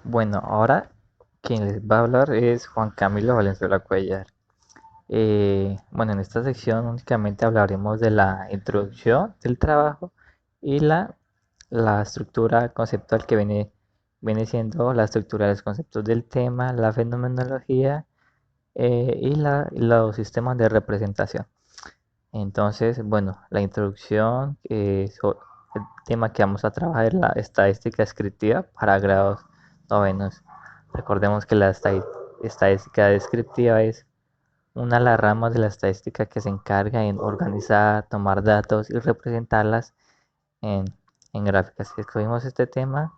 Bueno, ahora quien les va a hablar es Juan Camilo Valenzuela Cuellar. Bueno, en esta sección únicamente hablaremos de la introducción del trabajo y la estructura conceptual que viene siendo la estructura de los conceptos del tema, la fenomenología y los sistemas de representación. Entonces, bueno, la introducción, el tema que vamos a trabajar es la estadística descriptiva para grados novenos. Recordemos que la estadística descriptiva es una de las ramas de la estadística que se encarga en organizar, tomar datos y representarlas en, en gráficas. Escogimos este tema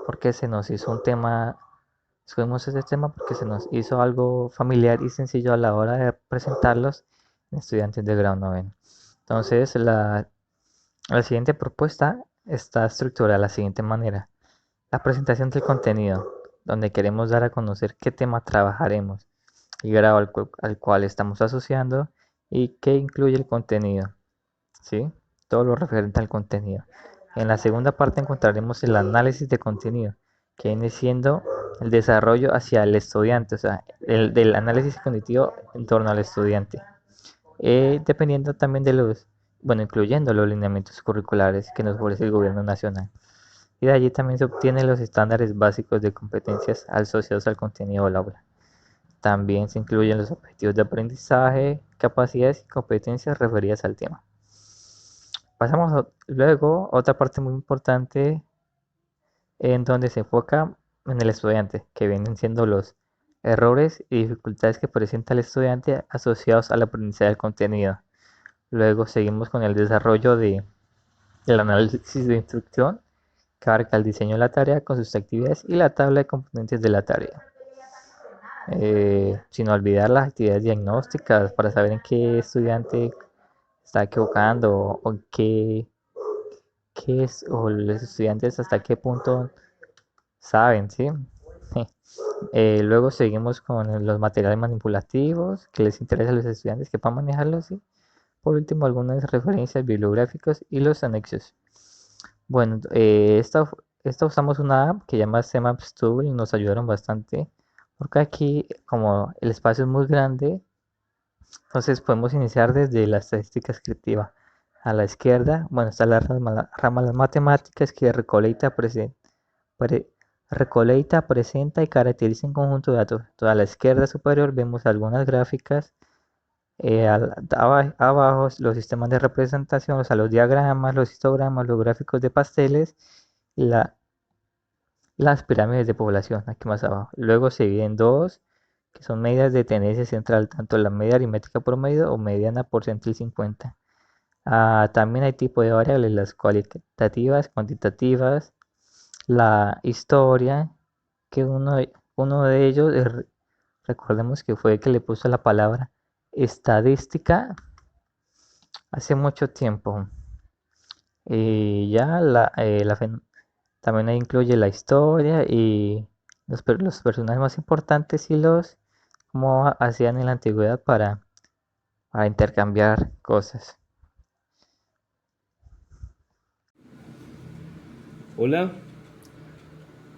porque se nos hizo un tema, escogimos este tema porque se nos hizo algo familiar y sencillo a la hora de presentarlos en estudiantes de grado noveno. Entonces, la siguiente propuesta está estructurada de la siguiente manera. La presentación del contenido, donde queremos dar a conocer qué tema trabajaremos, el grado al cual estamos asociando y qué incluye el contenido, ¿sí? Todo lo referente al contenido. En la segunda parte encontraremos el análisis de contenido, que viene siendo el desarrollo hacia el estudiante, o sea, del análisis cognitivo en torno al estudiante. Dependiendo también de bueno, incluyendo los lineamientos curriculares que nos ofrece el gobierno nacional. Y de allí también se obtienen los estándares básicos de competencias asociados al contenido del aula. También se incluyen los objetivos de aprendizaje, capacidades y competencias referidas al tema. Pasamos luego a otra parte muy importante en donde se enfoca en el estudiante, que vienen siendo los errores y dificultades que presenta el estudiante asociados al aprendizaje del contenido. Luego seguimos con el desarrollo del análisis de instrucción, que abarca el diseño de la tarea con sus actividades y la tabla de componentes de la tarea. Sin olvidar las actividades diagnósticas para saber en qué estudiante está equivocando o qué es, o los estudiantes hasta qué punto saben, ¿sí? Luego seguimos con los materiales manipulativos que les interesa a los estudiantes que puedan manejarlos, ¿sí? Por último, algunas referencias bibliográficas y los anexos. Bueno, esta usamos una app que se llama Cmaps Tool y nos ayudaron bastante porque aquí, como el espacio es muy grande, entonces podemos iniciar desde la estadística descriptiva. A la izquierda, bueno, está la rama de las matemáticas que pre- recolecta, presenta y caracteriza un conjunto de datos. Entonces, a la izquierda superior vemos algunas gráficas, abajo los sistemas de representación, o sea, los diagramas, los histogramas, los gráficos de pasteles, la, las pirámides de población, aquí más abajo. Luego se dividen dos, que son medidas de tendencia central, tanto la media aritmética promedio o mediana por centil 50. También hay tipo de variables, las cualitativas, cuantitativas, la historia, que uno de ellos, recordemos que fue el que le puso la palabra estadística hace mucho tiempo. Y ya también ahí incluye la historia y los personajes más importantes y los cómo hacían en la antigüedad para intercambiar cosas. Hola,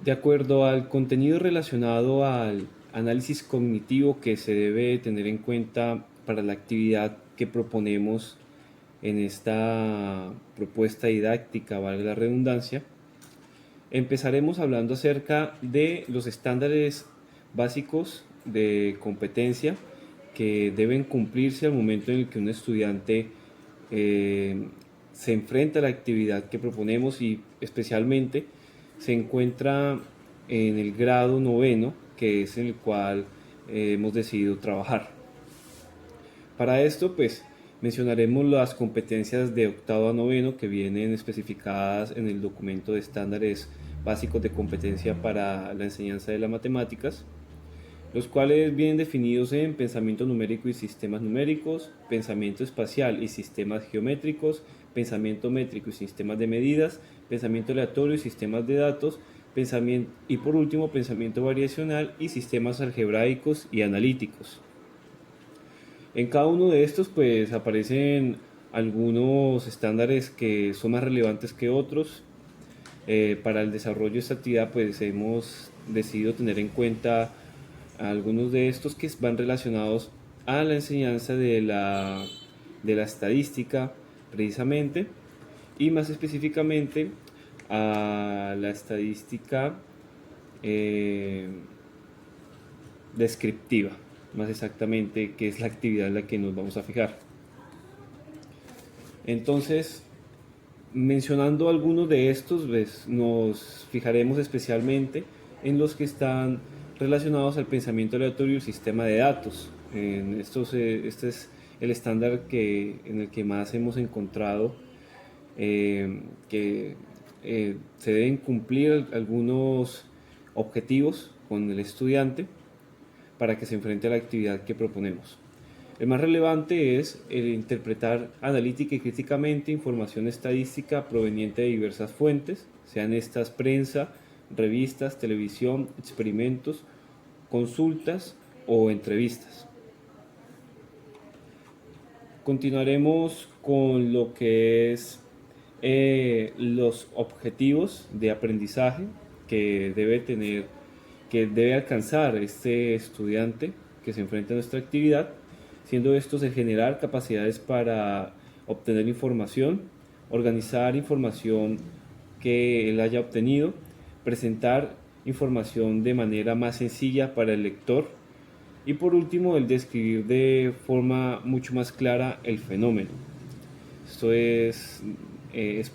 de acuerdo al contenido relacionado al análisis cognitivo que se debe tener en cuenta para la actividad que proponemos en esta propuesta didáctica, valga la redundancia, empezaremos hablando acerca de los estándares básicos de competencia que deben cumplirse al momento en el que un estudiante eh, se enfrenta a la actividad que proponemos y especialmente se encuentra en el grado noveno, que es en el cual hemos decidido trabajar. Para esto, pues, mencionaremos las competencias de octavo a noveno que vienen especificadas en el documento de estándares básicos de competencia para la enseñanza de las matemáticas, los cuales vienen definidos en pensamiento numérico y sistemas numéricos, pensamiento espacial y sistemas geométricos, pensamiento métrico y sistemas de medidas, pensamiento aleatorio y sistemas de datos, pensamiento, y por último pensamiento variacional y sistemas algebraicos y analíticos. En cada uno de estos pues aparecen algunos estándares que son más relevantes que otros Para el desarrollo de esta actividad pues hemos decidido tener en cuenta algunos de estos que van relacionados a la enseñanza de la estadística precisamente, y más específicamente a la estadística eh, descriptiva, más exactamente, que es la actividad en la que nos vamos a fijar. Entonces, mencionando algunos de estos, pues, nos fijaremos especialmente en los que están relacionados al pensamiento aleatorio y el sistema de datos. Este es el estándar en el que más hemos encontrado que se deben cumplir algunos objetivos con el estudiante para que se enfrente a la actividad que proponemos. El más relevante es el interpretar analítica y críticamente información estadística proveniente de diversas fuentes, sean estas prensa, revistas, televisión, experimentos, consultas o entrevistas. Continuaremos con lo que es los objetivos de aprendizaje que debe tener, que debe alcanzar este estudiante que se enfrenta a nuestra actividad, siendo estos el generar capacidades para obtener información, organizar información que él haya obtenido, presentar información de manera más sencilla para el lector, y por último el describir de forma mucho más clara el fenómeno. Esto es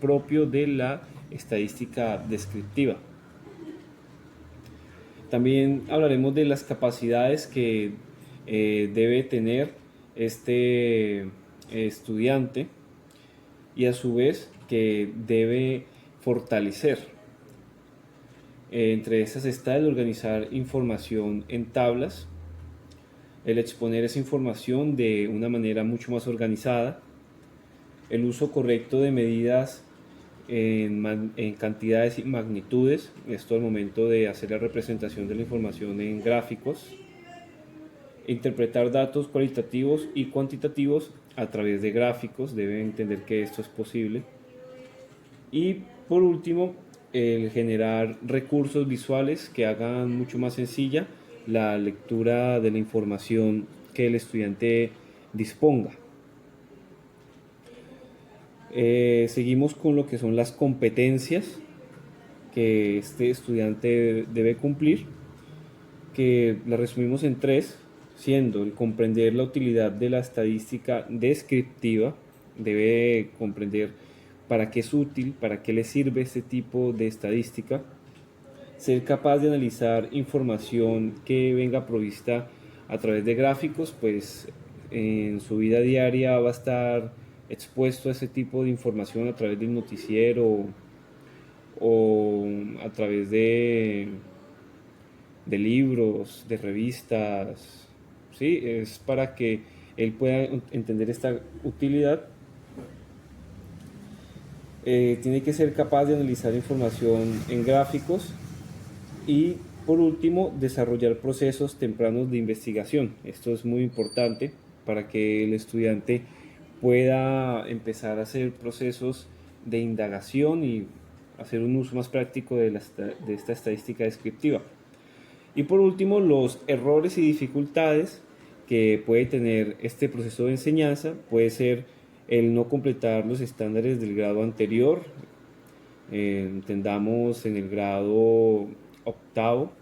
propio de la estadística descriptiva. También hablaremos de las capacidades que debe tener este estudiante, y a su vez que debe fortalecer. Entre estas está el organizar información en tablas, el exponer esa información de una manera mucho más organizada, el uso correcto de medidas en cantidades y magnitudes, esto al momento de hacer la representación de la información en gráficos, interpretar datos cualitativos y cuantitativos a través de gráficos, deben entender que esto es posible, y por último el generar recursos visuales que hagan mucho más sencilla la lectura de la información que el estudiante disponga. Seguimos con lo que son las competencias que este estudiante debe cumplir, que la resumimos en tres, siendo el comprender la utilidad de la estadística descriptiva, debe comprender para qué es útil, para qué le sirve este tipo de estadística, ser capaz de analizar información que venga provista a través de gráficos, pues en su vida diaria va a estar expuesto a ese tipo de información a través del noticiero o a través de libros, de revistas, ¿sí? Es para que él pueda entender esta utilidad. Tiene que ser capaz de analizar información en gráficos y, por último, desarrollar procesos tempranos de investigación. Esto es muy importante para que el estudiante pueda empezar a hacer procesos de indagación y hacer un uso más práctico de esta estadística descriptiva. Y por último, los errores y dificultades que puede tener este proceso de enseñanza puede ser el no completar los estándares del grado anterior, entendamos en el grado octavo,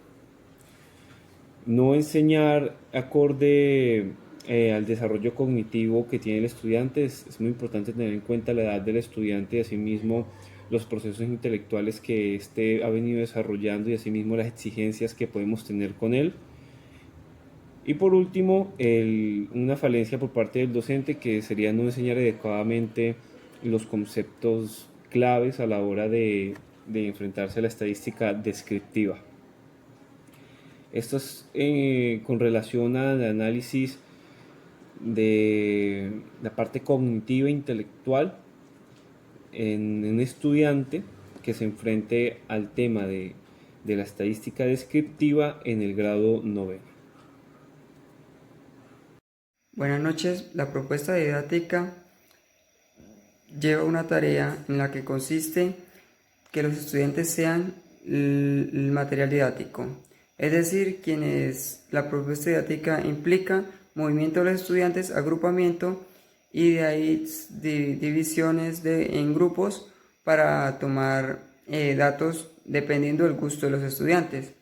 no enseñar acorde al desarrollo cognitivo que tiene el estudiante. Es muy importante tener en cuenta la edad del estudiante y asimismo los procesos intelectuales que éste ha venido desarrollando y asimismo las exigencias que podemos tener con él. Y por último, una falencia por parte del docente, que sería no enseñar adecuadamente los conceptos claves a la hora de enfrentarse a la estadística descriptiva. Esto es con relación al análisis de la parte cognitiva e intelectual en un estudiante que se enfrente al tema de la estadística descriptiva en el grado noveno. Buenas noches. La propuesta didáctica lleva una tarea en la que consiste que los estudiantes sean el material didáctico. Es decir, la propuesta didáctica implica movimiento de los estudiantes, agrupamiento y de ahí divisiones en grupos para tomar datos dependiendo del gusto de los estudiantes,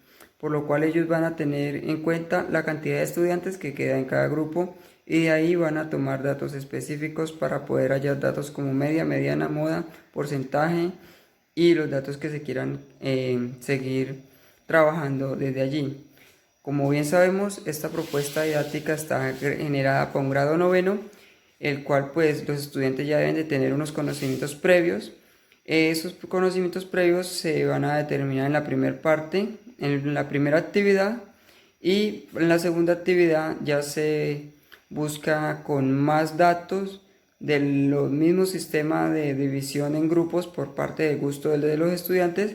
por lo cual ellos van a tener en cuenta la cantidad de estudiantes que queda en cada grupo y de ahí van a tomar datos específicos para poder hallar datos como media, mediana, moda, porcentaje y los datos que se quieran seguir trabajando desde allí. Como bien sabemos, esta propuesta didáctica está generada para un grado noveno, el cual pues los estudiantes ya deben de tener unos conocimientos previos. Esos conocimientos previos se van a determinar en la primera parte, en la primera actividad, y en la segunda actividad ya se busca con más datos de los mismos sistemas de división en grupos por parte del gusto de los estudiantes,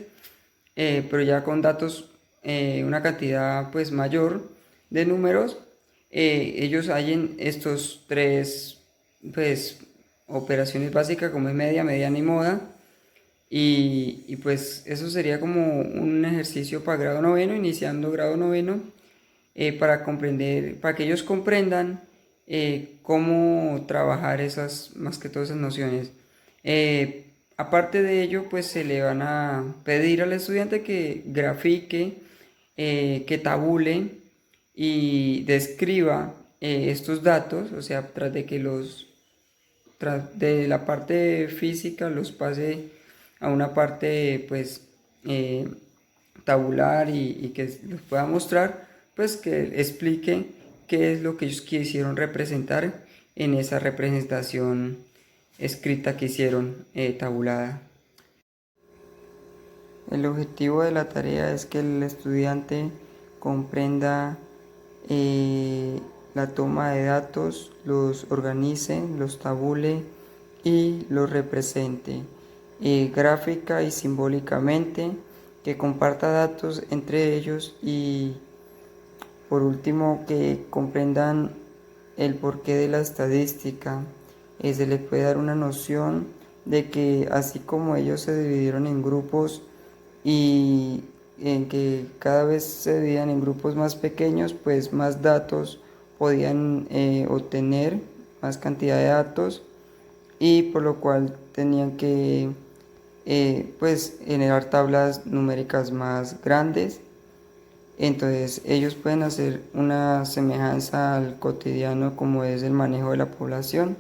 pero ya con datos, una cantidad pues mayor de números. Ellos hallen estos tres pues operaciones básicas como es media, mediana y moda, y pues eso sería como un ejercicio para grado noveno, iniciando grado noveno, para comprender, para que ellos comprendan cómo trabajar más que todas esas nociones. Aparte de ello, pues se le van a pedir al estudiante que grafique, que tabule y describa estos datos, o sea, tras de la parte física los pase a una parte pues tabular y que los pueda mostrar, pues que explique qué es lo que ellos quisieron representar en esa representación escrita que hicieron tabulada. El objetivo de la tarea es que el estudiante comprenda la toma de datos, los organice, los tabule y los represente gráfica y simbólicamente, que comparta datos entre ellos y por último que comprendan el porqué de la estadística. Se les puede dar una noción de que así como ellos se dividieron en grupos y en que cada vez se dividían en grupos más pequeños, pues más datos podían obtener, más cantidad de datos, y por lo cual tenían que pues generar tablas numéricas más grandes. Entonces ellos pueden hacer una semejanza al cotidiano como es el manejo de la población.